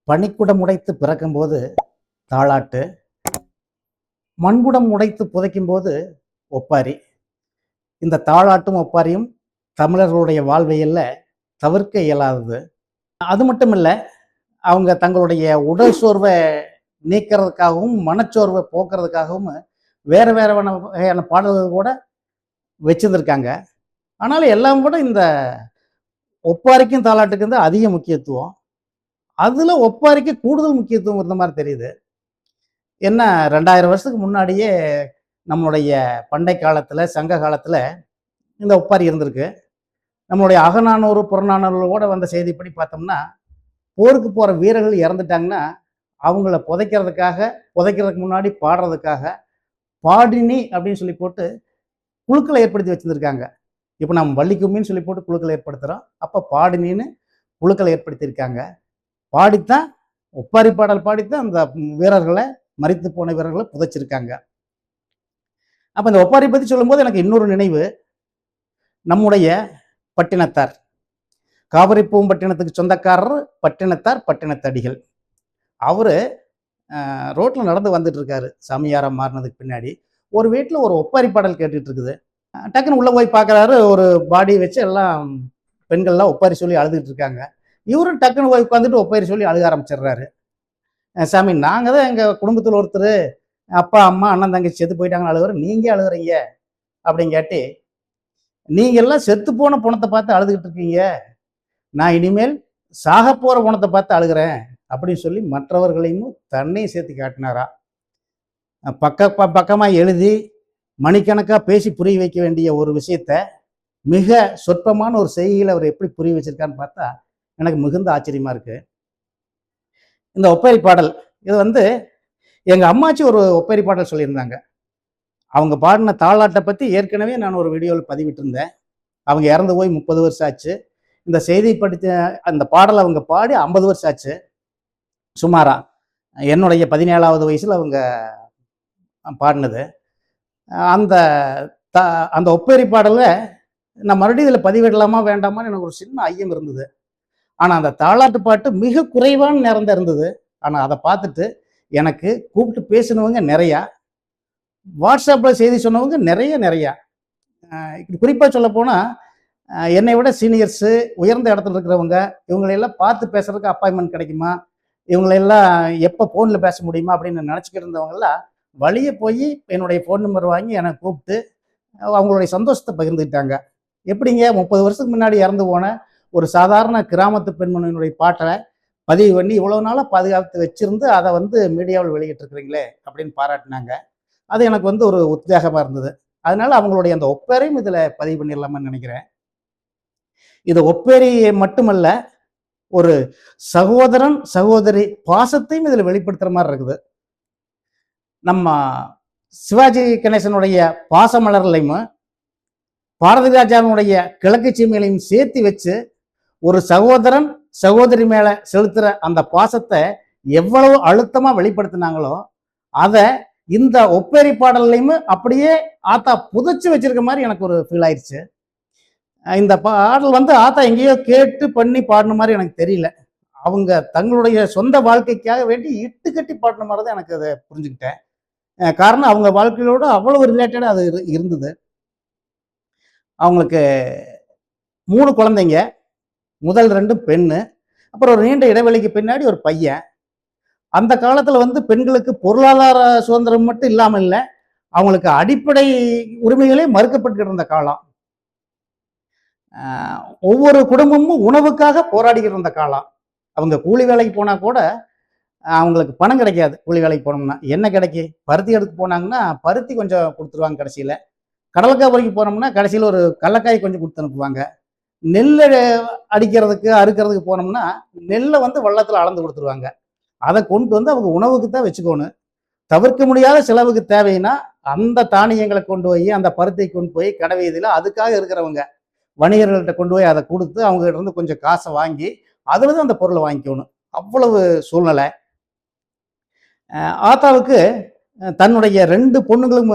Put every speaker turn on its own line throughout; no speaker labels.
பனிக்குடம் உடைத்து பிறக்கும்போது தாலாட்டு, மண்குடம் உடைத்து புதைக்கும் போது ஒப்பாரி. இந்த தாலாட்டும் ஒப்பாரியும் தமிழர்களுடைய வாழ்வியல்ல தவிர்க்க இயலாதது. அது மட்டும் இல்ல, அவங்க தங்களுடைய உடல் சோர்வை நீக்கிறதுக்காகவும் மனச்சோர்வை போக்குறதுக்காகவும் வேற வேற வகையான பாடல்கள் கூட வச்சிருந்திருக்காங்க. ஆனாலும் எல்லாம் கூட இந்த ஒப்பாரிக்கும் தாலாட்டுக்கும் தான் அதிக முக்கியத்துவம். அதுல ஒப்பாரிக்கு கூடுதல் முக்கியத்துவம் இருந்த மாதிரி தெரியுது. என்ன 2000 வருஷத்துக்கு முன்னாடியே நம்மளுடைய பண்டை காலத்துல, சங்க காலத்துல இந்த ஒப்பாரி இருந்திருக்கு. நம்மளுடைய அகநானூறு, புறநானூறுல கூட வந்த செய்திப்படி பார்த்தோம்னா, போருக்கு போற வீரர்கள் இறந்துட்டாங்கன்னா, அவங்கள புதைக்கிறதுக்கு முன்னாடி பாடுறதுக்காக, பாடினி அப்படின்னு சொல்லி போட்டு குழுக்களை ஏற்படுத்தி வச்சிருந்திருக்காங்க. இப்ப நம்ம வள்ளிக்கும்மின்னு சொல்லி போட்டு குழுக்களை ஏற்படுத்துறோம். அப்ப பாடினின்னு குழுக்களை ஏற்படுத்தியிருக்காங்க. பாடித்தான் ஒப்பாரி பாடல் பாடித்தான் அந்த வீரர்களை, மரித்து போன வீரர்களை புதைச்சிருக்காங்க. அப்ப இந்த ஒப்பாரி பத்தி சொல்லும்போது எனக்கு இன்னொரு நினைவு, நம்முடைய பட்டினத்தார், காவிரி பூம்பட்டினத்துக்கு சொந்தக்காரர் பட்டினத்தார், பட்டினத்தடிகள். அவரு ரோட்ல நடந்து வந்துட்டு இருக்காரு, சாமியாரா மாறினதுக்கு பின்னாடி. ஒரு வீட்டுல ஒரு ஒப்பாரி பாடல் கேட்டுட்டு இருக்குது. டக்குன்னு உள்ள போய் பார்க்கறாரு, ஒரு பாடி வச்சு எல்லாம் பெண்கள்லாம் ஒப்பாரி சொல்லி அழுதுகிட்டு இருக்காங்க. இவரும் டக்குன்னு போய் உட்காந்துட்டு ஒப்பாரி சொல்லி அழுக ஆரம்பிச்சிடுறாரு. சாமி, நாங்க தான் எங்க குடும்பத்தில் ஒருத்தர் அப்பா, அம்மா, அண்ணன், தங்கச்சி செத்து போயிட்டாங்கன்னு அழுகுற, நீங்க அழுகுறீங்க அப்படின்னு கேட்டு, நீங்க எல்லாம் செத்து போன பணத்தை பார்த்து அழுதுகிட்டு இருக்கீங்க, நான் இனிமேல் சாக போற பணத்தை பார்த்து அழுகிறேன் அப்படின்னு சொல்லி மற்றவர்களையும் தன்னையும் சேர்த்து காட்டினாரா. பக்கமா எழுதி மணிக்கணக்கா பேசி புரிய வைக்க வேண்டிய ஒரு விஷயத்த மிக சொற்பமான ஒரு செய்தியில் அவர் எப்படி புரிய வச்சிருக்கான்னு பார்த்தா எனக்கு மிகுந்த ஆச்சரியமா இருக்கு. இந்த ஒப்பேரி பாடல் இது எங்க அம்மாச்சி ஒரு ஒப்பேரி பாடல் சொல்லியிருந்தாங்க. அவங்க பாடின தாலாட்டை பத்தி ஏற்கனவே நான் ஒரு வீடியோவில் பதிவிட்டு இருந்தேன். அவங்க இறந்து போய் 30 வருஷம் ஆச்சு. இந்த செய்தி படித்த அந்த பாடல் அவங்க பாடி 50 வருஷம் ஆச்சு சுமாரா. என்னுடைய 17வது வயசுல அவங்க பாடினது. அந்த அந்த ஒப்பேரி பாடல நான் மறுபடியும் இதில் பதிவிடலாமா வேண்டாமான்னு எனக்கு ஒரு சின்ன ஐயம் இருந்தது. ஆனா அந்த தாலாட்டு பாட்டு மிக குறைவான நேரம் தான் இருந்தது. ஆனா அதை பார்த்துட்டு எனக்கு கூப்பிட்டு பேசினவங்க நிறையா, வாட்ஸ்அப்ல செய்தி சொன்னவங்க நிறையா. குறிப்பா சொல்ல போனா, என்னை விட சீனியர்ஸு, உயர்ந்த இடத்துல இருக்கிறவங்க, இவங்களையெல்லாம் பார்த்து பேசுறதுக்கு அப்பாயின்மெண்ட் கிடைக்குமா, இவங்களையெல்லாம் எப்போ ஃபோனில் பேச முடியுமா அப்படின்னு நினச்சிக்கிட்டு இருந்தவங்கெல்லாம் வழியே போய் என்னுடைய ஃபோன் நம்பர் வாங்கி என்னை கூப்பிட்டு அவங்களுடைய சந்தோஷத்தை பகிர்ந்துக்கிட்டாங்க. எப்படிங்க 30 வருஷத்துக்கு முன்னாடி இறந்து போன ஒரு சாதாரண கிராமத்து பெண்மணியினுடைய பாட்டை பதிவு பண்ணி இவ்வளவு நாளாக பாதுகாத்து வச்சிருந்து அதை மீடியாவில் வெளியிட்டு இருக்கிறீங்களே அப்படின்னு பாராட்டினாங்க. அது எனக்கு ஒரு உத்வேகமாக இருந்தது. அதனால அவங்களுடைய அந்த ஒப்பேரையும் இதில் பதிவு பண்ணிடலாமான்னு நினைக்கிறேன். இது ஒப்பேரி மட்டுமல்ல, ஒரு சகோதரன் சகோதரி பாசத்தையும் இதில் வெளிப்படுத்துற மாதிரி இருக்குது. நம்ம சிவாஜி கணேசனுடைய பாசமலர்களையும் பாரதி ராஜாவினுடைய கிழக்கு சீமைகளையும் சேர்த்து வச்சு ஒரு சகோதரன் சகோதரி மேல செலுத்துற அந்த பாசத்தை எவ்வளவு அழுத்தமா வெளிப்படுத்தினாங்களோ அதை இந்த ஒப்பேரி பாடல்லையும் அப்படியே ஆத்தா புதைச்சு வச்சிருக்க மாதிரி எனக்கு ஒரு ஃபீல் ஆயிடுச்சு. இந்த பாடல் ஆத்தா எங்கேயோ கேட்டு பண்ணி பாடின மாதிரி எனக்கு தெரியல. அவங்க தங்களுடைய சொந்த வாழ்க்கைக்காக வேண்டி இட்டு கட்டி பாடின மாதிரி தான் எனக்கு அதை புரிஞ்சுக்கிட்டேன். காரணம் அவங்க வாழ்க்கையோட அவ்வளவு ரிலேட்டடா அது இருந்தது. அவங்களுக்கு 3 குழந்தைங்க, முதல் 2 பெண்ணு, அப்புறம் ஒரு நீண்ட இடைவெளிக்கு பின்னாடி ஒரு பையன். அந்த காலத்துல பெண்களுக்கு பொருளாதார சுதந்திரம் மட்டும் இல்லாம இல்லை, அவங்களுக்கு அடிப்படை உரிமைகளே மறுக்கப்பட்டு இருந்த காலம். ஒவ்வொரு குடும்பமும் உணவுக்காக போராடிக்கிட்டு இருந்த காலம். அவங்க கூலி வேலைக்கு போனா கூட அவங்களுக்கு பணம் கிடைக்காது. கூலி வேலைக்கு போனோம்னா என்ன கிடைக்கு, பருத்தி எடுத்து போனாங்கன்னா பருத்தி கொஞ்சம் கொடுத்துருவாங்க, கடைசியில கடலக்காய் பொறிக்கு போனோம்னா கடைசியில் ஒரு கடலக்காய் கொஞ்சம் கொடுத்து அனுப்புவாங்க. நெல்லை அடிக்கிறதுக்கு அறுக்கிறதுக்கு போனோம்னா நெல்லை வள்ளத்தில் அளந்து கொடுத்துருவாங்க. அதை கொண்டு அவங்க உணவுக்கு தான் வச்சுக்கணும். தவிர்க்க முடியாத செலவுக்கு தேவைன்னா அந்த தானியங்களை கொண்டு போய் அந்த பருத்தியை கொண்டு போய் கடை வீதியில் அதுக்காக இருக்கிறவங்க வணிகர்கள்ட்ட கொண்டு போய் அதை கொடுத்து அவங்க கிட்ட இருந்து கொஞ்சம் காசை வாங்கி அதுல தான் அந்த பொருளை வாங்கிக்கணும். அவ்வளவு சூழ்நிலை. ஆத்தாவுக்கு தன்னுடைய 2 பொண்ணுங்களும்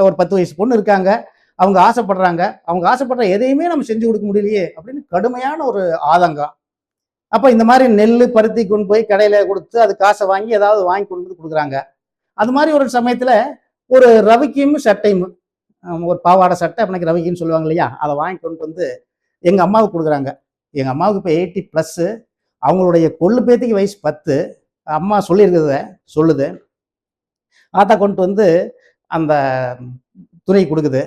ஒரு 10 வயசு பொண்ணு இருக்காங்க. அவங்க ஆசைப்படுறாங்க. அவங்க ஆசைப்படுற எதையுமே நம்ம செஞ்சு கொடுக்க முடியலையே அப்படின்னு கடுமையான ஒரு ஆதங்கம். அப்போ இந்த மாதிரி நெல் பருத்தி கொண்டு போய் கடையில் கொடுத்து அது காசை வாங்கி ஏதாவது வாங்கி கொண்டு வந்து கொடுக்குறாங்க. அது மாதிரி ஒரு சமயத்தில் ஒரு ரவிக்கும் சட்டையும், ஒரு பாவாடை சட்டை அப்படின்னா ரவிக்குன்னு சொல்லுவாங்க இல்லையா, அதை வாங்கி கொண்டு வந்து எங்கள் அம்மாவுக்கு கொடுக்குறாங்க. எங்கள் அம்மாவுக்கு இப்போ 80+, அவங்களுடைய கொள்ளு பேத்திக்கு வயசு 10. அம்மா சொல்லியிருக்கிறத சொல்லுது. ஆத்தா கொண்டு வந்து அந்த துணி கொடுக்குது.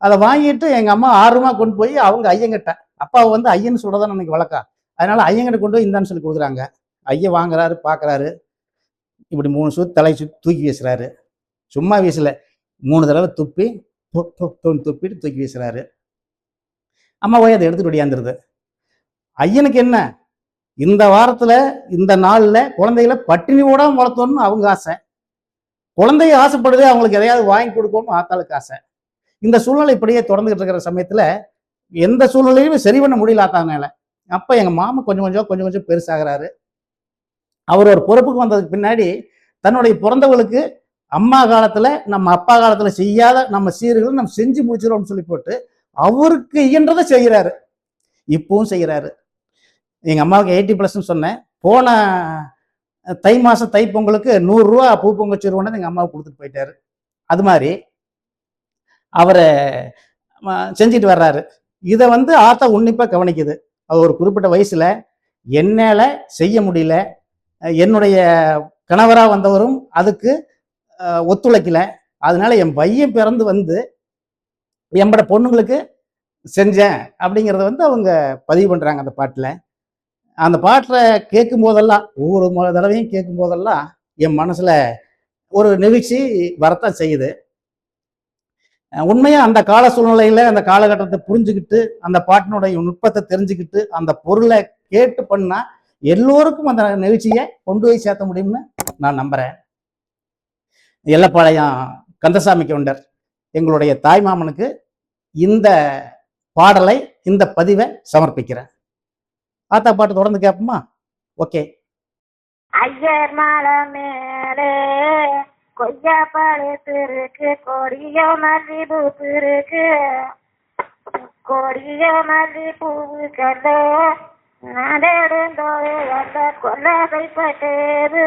அதை வாங்கிட்டு எங்கள் அம்மா ஆர்வமாக கொண்டு போய் அவங்க ஐயங்கிட்ட, அப்பாவை வந்து ஐயன்னு சொல்கிறதான் எனக்கு வழக்கம், அதனால ஐயங்கிட்ட கொண்டு போய் இந்தான்னு சொல்லி கொடுக்குறாங்க. ஐயன் வாங்குறாரு, பார்க்குறாரு, இப்படி 3 சுத்து தலை சுற்றி தூக்கி வீசுறாரு. சும்மா வீசல, 3 தடவை துப்பி துப்பிட்டு தூக்கி வீசுறாரு. அம்மா போய் அதை எடுத்துட்டு ஒடியாந்துருது. ஐயனுக்கு என்ன, இந்த வாரத்துல இந்த நாள்ல குழந்தைகளை பட்டினி போடாம வளர்த்தோம்னு அவங்க ஆசை. குழந்தைய ஆசைப்படுது, அவங்களுக்கு எதையாவது வாங்கி கொடுக்கணும்னு ஆத்தாளுக்கு ஆசை. இந்த சூழ்நிலை இப்படியே தொடர்ந்துகிட்டு இருக்கிற சமயத்துல எந்த சூழ்நிலையுமே சரி பண்ண முடியல ஆத்தானால. அப்ப எங்க மாமா கொஞ்சம் கொஞ்சம் பெருசாகிறாரு. அவர் ஒரு பொறுப்புக்கு வந்ததுக்கு பின்னாடி தன்னுடைய பிறந்தவளுக்கு அம்மா காலத்துல நம்ம அப்பா காலத்துல செய்யாத நம்ம சீர்கள் நம்ம செஞ்சு முடிச்சிடோம்னு சொல்லி போட்டு அவருக்கு இயன்றதை செய்கிறாரு. இப்பவும் செய்கிறாரு. எங்க அம்மாவுக்கு 80+ன்னு சொன்னேன். போன தை மாசம் தை பொங்கலுக்கு 100 ரூபா பூ பொங்கச்சிருவோன்னு எங்க அம்மாவுக்கு கொடுத்துட்டு போயிட்டாரு. அது மாதிரி அவரை செஞ்சுட்டு வர்றாரு. இதை வந்து ஆத்தா உன்னிப்பா கவனிக்குது. அது ஒரு குறிப்பிட்ட வயசுல என்னால செய்ய முடியல, என்னுடைய கணவரா வந்தவரும் அதுக்கு ஒத்துழைக்கல, அதனால என் பையன் பிறந்து வந்து எம்பட பொண்ணுங்களுக்கு செஞ்சேன் அப்படிங்கிறத வந்து அவங்க பதிவு பண்றாங்க அந்த பாட்டுல. அந்த பாட்டை கேட்கும் போதெல்லாம், ஒவ்வொரு தடவையும் கேட்கும் போதெல்லாம் என் மனசுல ஒரு நெகிழ்ச்சி வரத்தான் செய்யுது. உண்மையா அந்த கால சூழ்நிலையில அந்த காலகட்டத்தை புரிஞ்சுக்கிட்டு அந்த பாட்டினுடைய நுட்பத்தை தெரிஞ்சுக்கிட்டு அந்த பொருளை கேட்டு பண்ணா எல்லோருக்கும் அந்த நிகழ்ச்சியை கொண்டு போய் சேர்த்த முடியும்னு நான் நம்புறேன். எல்லப்பாளையம் கந்தசாமி கவுண்டர் எங்களுடைய தாய்மாமனுக்கு இந்த பாடலை, இந்த பதிவை சமர்ப்பிக்கிறேன். ஆத்தா பாட்டு தொடர்ந்து கேட்போமா? ஓகே.
ஐயர் மலை மேலே கொய்யா பழுத்திருக்கு, கொடிய மல்லிப்பூ இருக்கு, கொடிய மல்லிப்பூவு கல்ல நடந்தோடு அந்த கொல்லகைப்பட்டது.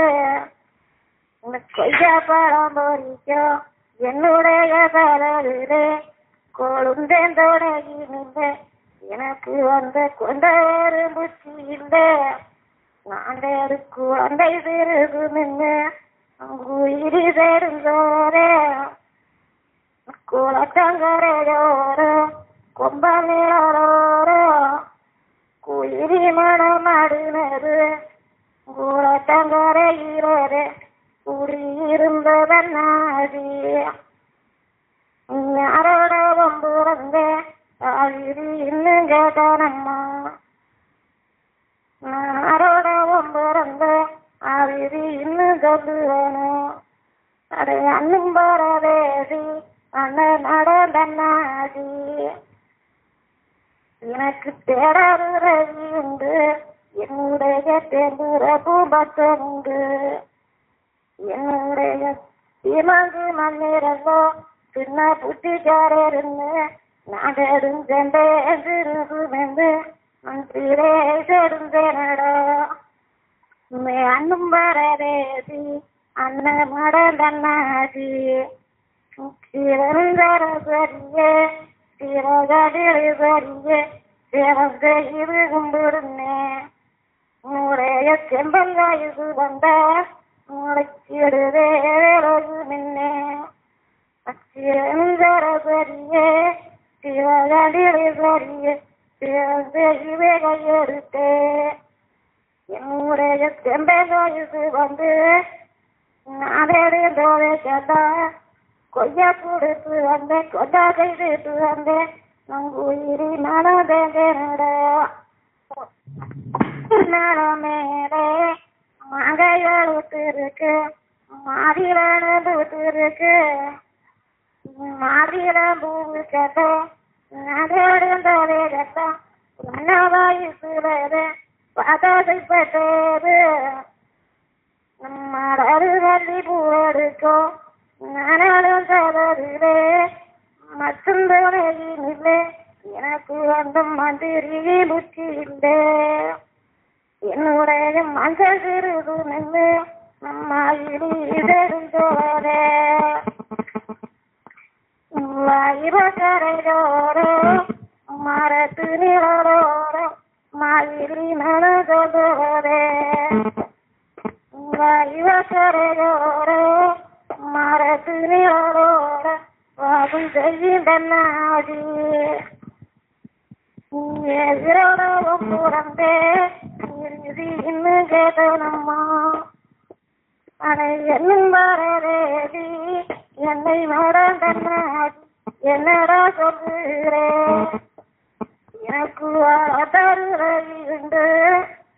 கொய்யா பழம் பொறிக்கும் என்னுடைய தலைவிலே கொழுந்தோடகி நின்ற எனக்கு வந்த கொண்ட புச்சி இல்லை. நாண்டேடு குழந்தை பிறகு நின்று உயிரி தெரிஞ்சோரே குளத்தங்கரையோரோ கொம்பனிலோரோ குயிரி மனமாடினது குளத்தங்கரையிலே குடியிருந்ததன்னாதி. யாரோட வம்புறந்த ஆவிரி இன்னும் கேட்டானம்மா, யாரோட வம்புறந்த ஆவிரி இன்னும் சொல்லுவேணும். அடை அண்ணும் பரதேசி அண்ணன் நடந்தன்னாதி. எனக்கு தேடாது ரவி உண்டு, என்னுடைய தேர்ந்துற பூபத்தம் உண்டு, என்னுடைய திமங்கு மண்ணிறங்கோ சின்ன புத்திக்காரன்னு நாடடும் சென்றேந்து மந்திரே செடுந்தேனடா. அண்ணும் பரதேசி அண்ணன் நடந்தன்னாதி. சிறந்தர சரியே சிறகடில் சரியே சிறந்த இது கும்பிடுனேன். உடைய செம்பங்காயுது வந்த முளைச்சிடுதே நின்னே. சிறந்தர சரியே சிறகடில் சரியே சிறந்த இவை கையெடுத்தே. என்னுடைய செம்பங்காயுது வந்து நாடே கேட்டா கொய்யா கொடுத்து வந்தேன், கொண்டா கைது வந்தேன், உயிரி மனதேனடா. மேலே மகையெழுத்து இருக்கு, மாறிலத்து இருக்கு, மாறில பூவு கேட்டா நடந்ததே கேட்டா என்ன வயசுல பதவிப்பட்டது. மலரு வள்ளி பூ எடுக்கும் நானும் சதவிலே மற்றும் துணையிலே எனக்கு அந்த மந்திரி புத்தி இல்லை. என்னுடைய மஞ்சள் சிறுது நின்று நம்ம இதெடுத்தோரே வயிறக்கரையோரோ மரத்து நிழலோரோ மயிரி நடந்தோரே வயிறக்கரையோரோ மரத்து நிழலோரோ வாது செய்கின்றனாடி எதிரோடவும் புறந்தே இன்னும் கேட்டனம்மா அனை என்னும் வரதேவி என்னை மறந்தனாடி என்னடா சொல்லுகிறேன் எனக்கு தருளி உண்டு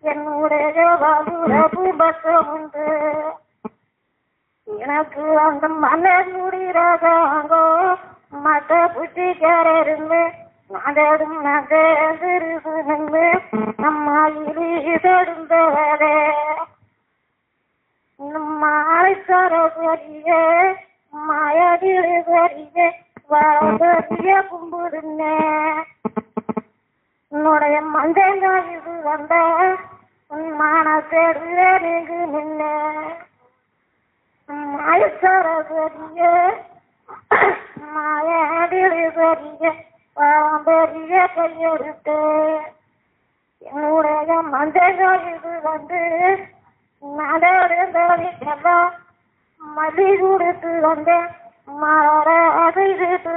என்னுடைய வலுரப்பு பக்கம் உண்டு எனக்கு அந்த மலர் முடிகிறதாங்கோ மற்ற புத்திக்காரருந்து நகரும் நகரிருந்து நம்ம இதெடுந்தவரே மாலை சரஸ்வரியே மாயடியே வரதறிய கும்பிடுனே உன்னுடைய மஞ்சள் இது வந்த உன் மனசெடுவே நீங்க நின்ன மாய சரஸ்வரியே மாயடியே பெரிய கையெடுத்து என்னுடைய மஞ்சள் இது வந்து நடந்தெல்லாம் மதி கொடுத்து வந்தேன் மர அதை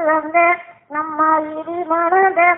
வந்தேன் நம்ம இடி மனதே